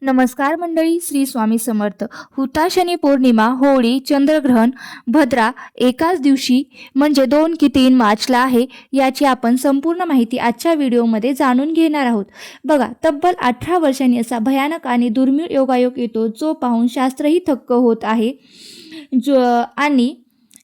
नमस्कार मंडळी, श्री स्वामी समर्थ. हुताशनी पौर्णिमा, होळी, चंद्रग्रहण, भद्रा एकाच दिवशी म्हणजे 2 की 3 मार्चला आहे. याची आपण संपूर्ण माहिती आजच्या व्हिडिओमध्ये जाणून घेणार आहोत. बघा, तब्बल 18 वर्षांनी असा भयानक आणि दुर्मिळ योगायोग येतो, जो पाहून शास्त्रही थक्क होत आहे. आणि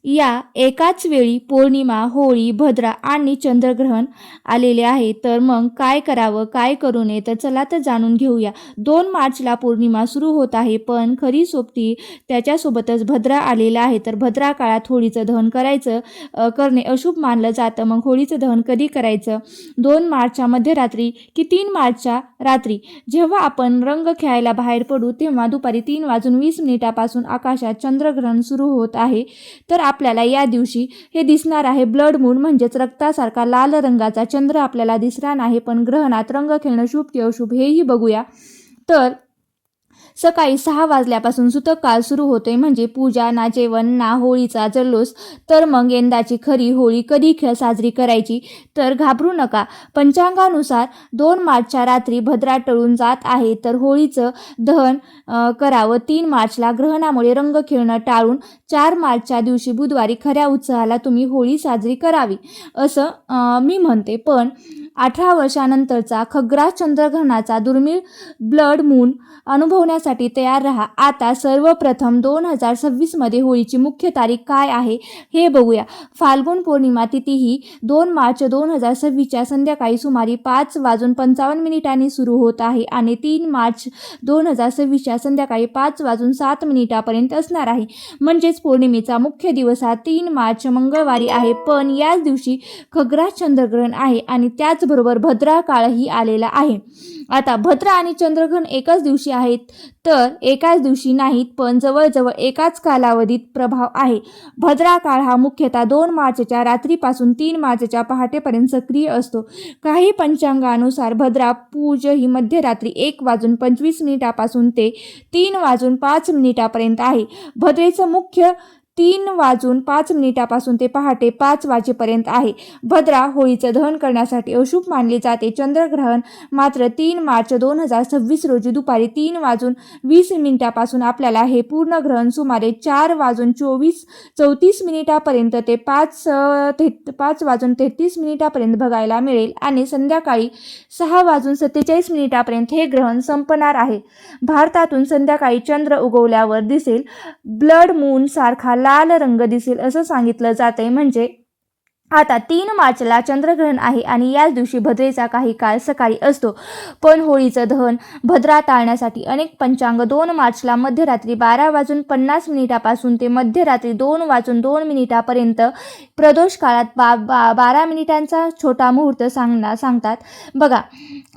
या एकाच वेळी पौर्णिमा, होळी, भद्रा आणि चंद्रग्रहण आलेले आहे. तर मग काय करावं, काय करू नये, तर चला तर जाणून घेऊया. 2 मार्चला पौर्णिमा सुरू होत आहे, पण खरी सोबती त्याच्यासोबतच भद्रा आलेला आहे. तर भद्रा काळात होळीचं दहन करणे अशुभ मानलं जातं. मग होळीचं दहन कधी करायचं? 2 मार्चच्या मध्यरात्री की 3 मार्चच्या रात्री? जेव्हा आपण रंग खेळायला बाहेर पडू तेव्हा दुपारी 3:20 आकाशात चंद्रग्रहण सुरू होत आहे. तर आपल्याला या दिवशी हे दिसणार आहे ब्लड मून, म्हणजेच रक्तासारखा लाल रंगाचा चंद्र आपल्याला दिसणार नाही. पण ग्रहणात रंग खेळणं शुभ की अशुभ हेही बघूया. तर सकाळी 6 वाजल्यापासून सुतक काळ सुरू होतोय, म्हणजे पूजा ना जेवण ना होळीचा जल्लोष. तर मग यंदाची खरी होळी कधी साजरी करायची? तर घाबरू नका. पंचांगानुसार 2 मार्चच्या रात्री भद्रा टळून जात आहे. तर होळीचं दहन करावं 3 मार्चला. ग्रहणामुळे रंग खेळणं टाळून 4 मार्चच्या दिवशी बुधवारी खऱ्या उत्साहाला तुम्ही होळी साजरी करावी असं मी म्हणते. पण 18 वर्षानंतरचा खग्रास चंद्रग्रहणाचा दुर्मिळ ब्लड मून अनुभवण्यासाठी तयार राहा. आता सर्वप्रथम 2026 मध्ये होळीची मुख्य तारीख काय आहे हे बघूया. फाल्गुन पौर्णिमा तिथी ही 2 मार्च 2026च्या संध्याकाळी सुमारे 5:55 सुरू होत आहे आणि 3 मार्च 2026च्या संध्याकाळी 5:07 असणार आहे. म्हणजेच पौर्णिमेचा मुख्य दिवस हा 3 मार्च मंगळवारी आहे. पण याच दिवशी खग्रास चंद्रग्रहण आहे आणि त्याचबरोबर भद्रा काळही आलेला आहे. आता भद्रा आणि चंद्रग्रहण एकाच दिवशी आहेत, तर एकाच दिवशी नाहीत, पण जवळजवळ एकाच कालावधीत प्रभाव आहे. भद्रा काळ हा मुख्यतः 2 मार्चच्या रात्रीपासून 3 मार्चच्या पहाटेपर्यंत सक्रिय असतो. काही पंचांगानुसार भद्रा पूज ही मध्यरात्री 1:25 ते 3:05 आहे. भद्रेचं मुख्य 3:05 ते पहाटे 5 वाजेपर्यंत आहे. भद्रा होळीचं दहन करण्यासाठी अशुभ मानले जाते. चंद्रग्रहण मात्र 3 मार्च 2026 रोजी दुपारी 3:20 आपल्याला हे पूर्ण ग्रहण सुमारे 4:34 ते 5:33 बघायला मिळेल आणि संध्याकाळी 6:47 हे ग्रहण संपणार आहे. भारतातून संध्याकाळी चंद्र उगवल्यावर दिसेल ब्लड मून सारखा लाल रंग दिसेल असं सांगितलं जातंय. म्हणजे आता 3 मार्चला चंद्रग्रहण आहे आणि याच दिवशी भद्रेचा काही काळ सकाळी असतो. पण होळीचं दहन भद्रा टाळण्यासाठी अनेक पंचांग 2 मार्चला मध्यरात्री 12:50 ते मध्यरात्री 2:02 प्रदोष काळात 12 मिनिटांचा छोटा मुहूर्त सांगतात. बघा,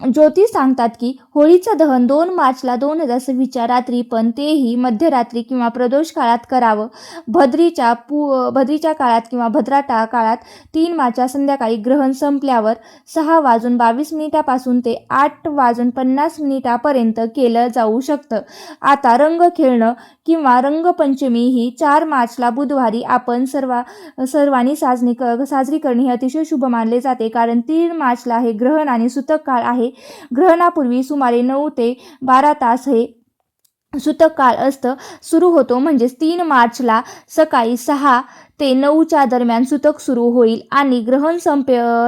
ज्योतिष सांगतात की होळीचं दहन 2 मार्चला 2026च्या रात्री, पण तेही मध्यरात्री किंवा प्रदोष काळात करावं. भद्रीच्या काळात किंवा भद्रा काळात 3 मार्चच्या संध्याकाळी ग्रहण संपल्यावर 6:22 ते 8:50 केलं जाऊ शकतं. आता रंग खेळणं किंवा रंगपंचमी ही 4 मार्चला बुधवारी आपण सर्वांनी साजरी करणे हे अतिशय शुभ मानले जाते, कारण 3 मार्चला हे ग्रहण आणि सुतक काळ आहे. ग्रहणापूर्वी सुमारे 9 ते 12 तास हे सुतक काळ सुरू होतो. म्हणजेच 3 मार्चला सकाळी 6 ते 9च्या दरम्यान सुतक सुरू होईल आणि ग्रहण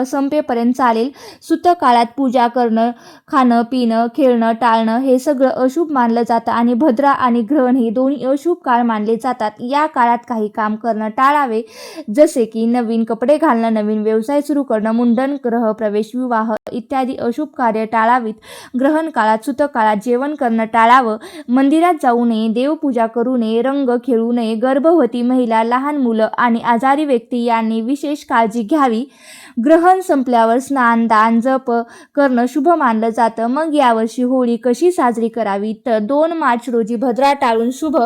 संपेपर्यंत चालेल. सुतक काळात पूजा करणं, खाणं पिणं खेळणं टाळणं हे सगळं अशुभ मानलं जातं आणि भद्रा आणि ग्रहण हे दोन्ही अशुभ काळ मानले जातात. या काळात काही काम करणं टाळावे, जसे की नवीन कपडे घालणं, नवीन व्यवसाय सुरू करणं, मुंडन, ग्रह प्रवेश, विवाह इत्यादी अशुभ कार्य टाळावीत. ग्रहण काळात सुतक काळात जेवण करणं टाळावं, मंदिरात जाऊ नये, देवपूजा करू नये, रंग खेळू नये. गर्भवती महिला, लहान मुलं आणि आजारी व्यक्ती यांनी विशेष काळजी घ्यावी. ग्रहण संपल्यावर स्नान, दान, जप करणं शुभ मानलं जातं. मग यावर्षी होळी कशी साजरी करावी? तर 2 मार्च रोजी भद्रा टाळून शुभ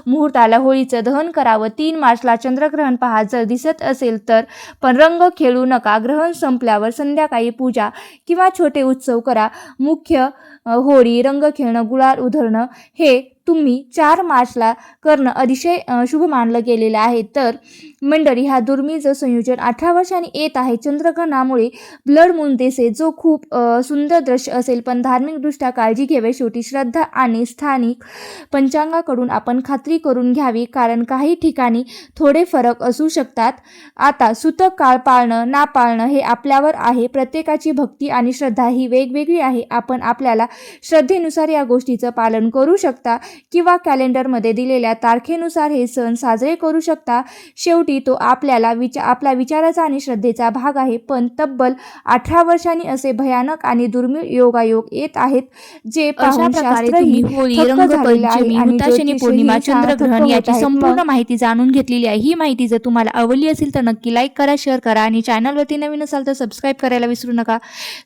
मुहूर्ताला होळीचं दहन करावं. 3 मार्चला चंद्रग्रहण पहा, जर दिसत असेल तर. पण रंग खेळू नका. ग्रहण संपल्यावर संध्याकाळी पूजा किंवा छोटे उत्सव करा. मुख्य होळी, रंग खेळणं, गुलाल उधळणं हे तुम्ही 4 मार्चला करणं अतिशय शुभ मानलं गेलेलं आहे. तर मंडळी, हा दुर्मिळ संयोजन 18 वर्षांनी येत आहे. चंद्रग्रहणामुळे ब्लड मून दिसे, जो खूप सुंदर दृश्य असेल, पण धार्मिकदृष्ट्या काळजी घ्यावी. शेवटी श्रद्धा आणि स्थानिक पंचांगाकडून आपण खात्री करून घ्यावी, कारण काही ठिकाणी थोडे फरक असू शकतात. आता सूतक काळ पाळणं ना पाळणं हे आपल्यावर आहे. प्रत्येकाची भक्ती आणि श्रद्धा ही वेगवेगळी आहे. आपण आपल्याला श्रद्धेनुसार या गोष्टीचं पालन करू शकता किंवा कॅलेंडरमध्ये दिलेल्या तारखेनुसार हे सण साजरे करू शकता. शेवटी तो आपला विचाराचा आणि श्रद्धेचा भाग आहे. पण तब्बल 18 वर्षांनी असे भयानक आणि दुर्मिळ योगायोग येत आहेत, जे पाहून शास्त्रही होळी, थक्क झालेले आहे रंगपंचमी, आणि हुताशनी पौर्णिमा, ज्योतिषीही चंद्रग्रहण थक्क याची होत आहेत. संपूर्ण माहिती जाणून घेतलेली आहे. ही माहिती जर तुम्हाला आवडली असेल तर नक्की लाईक करा, शेअर करा आणि चॅनलवरती नवीन असाल तर सबस्क्राईब करायला विसरू नका.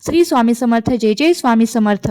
श्री स्वामी समर्थ. जय जय स्वामी समर्थ.